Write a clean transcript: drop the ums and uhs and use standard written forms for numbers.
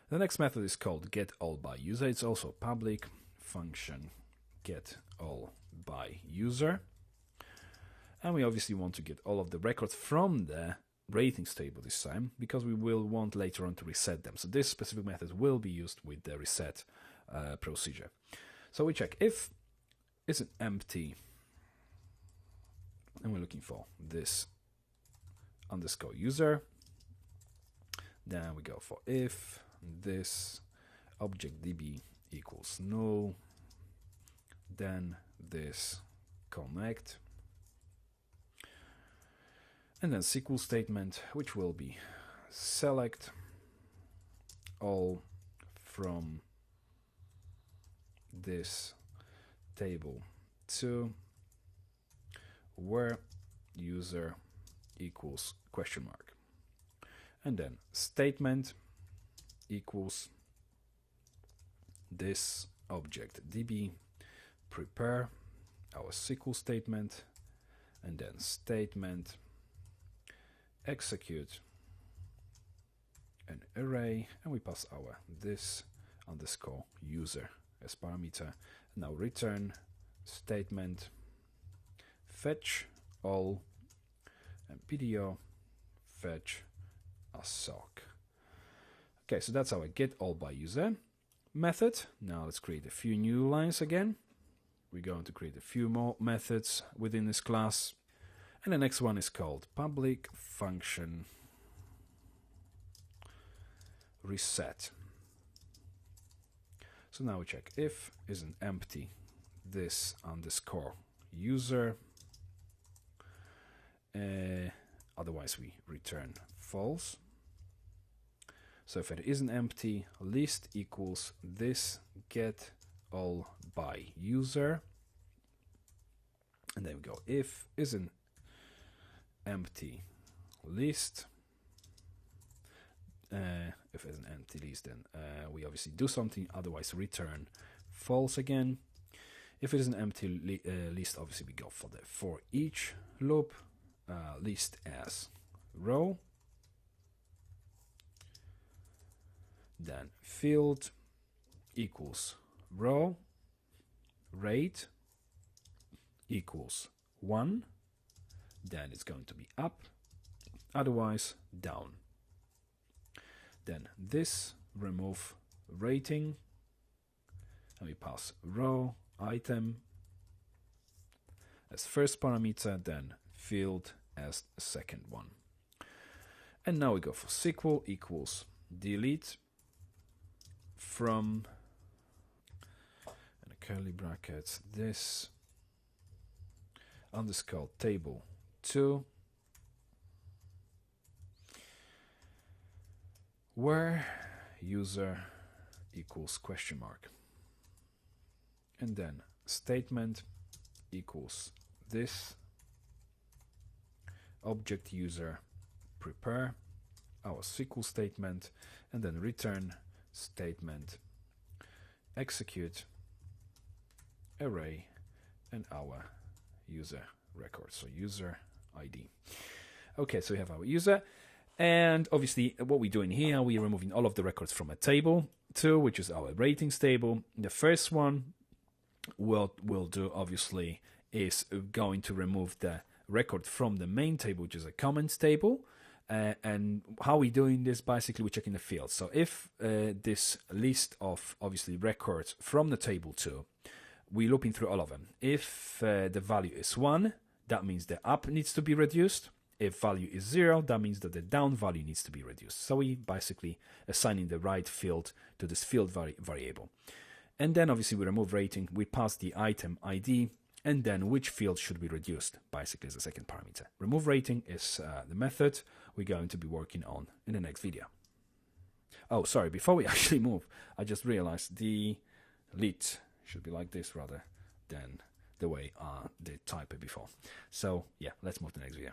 The next method is called getAllByUser. It's also a public function, getAllByUser. And we obviously want to get all of the records from the ratings table this time, because we will want later on to reset them. So this specific method will be used with the reset procedure. So we check if it's an empty, and we're looking for this underscore user. Then we go for if this object db equals null, then this connect, and then SQL statement, which will be select all from this table to where user equals question mark, and then statement equals this object db prepare our SQL statement, and then statement execute an array, and we pass our this underscore user as parameter. Now return statement fetch all and PDO fetch a sock. Okay, so that's our getAllByUser method. Now let's create a few new lines again. We're going to create a few more methods within this class. And the next one is called public function reset. So now we check if isn't empty this underscore user, otherwise we return false. So if it isn't empty, list equals this getAllByUser, and then we go if isn't empty list. If it's an empty list, then we obviously do something, otherwise return false again. If it is an empty list, obviously we go for the for each loop, list as row, then field equals row, rate equals 1, then it's going to be up, otherwise down. Then this remove rating, and we pass row item as first parameter, then field as second one. And now we go for SQL equals delete from, and curly brackets, this underscore table 2 where user equals question mark, and then statement equals this object user prepare our SQL statement, and then return statement execute array and our user record, so user ID. Okay, so we have our user, and obviously what we're doing here, we're removing all of the records from a table 2, which is our ratings table. The first one we'll do obviously is going to remove the record from the main table, which is a comments table. And how we doing this? Basically, we're checking the fields. So if this list of obviously records from the table 2, we're looping through all of them. If the value is 1, that means the up needs to be reduced. If value is 0, that means that the down value needs to be reduced. So we basically assigning the right field to this field variable. And then obviously we remove rating, we pass the item ID, and then which field should be reduced, basically as a second parameter. Remove rating is the method we're going to be working on in the next video. Oh, sorry, before we actually move, I just realized the lit should be like this rather than the way I did type it before. So yeah, let's move to the next video.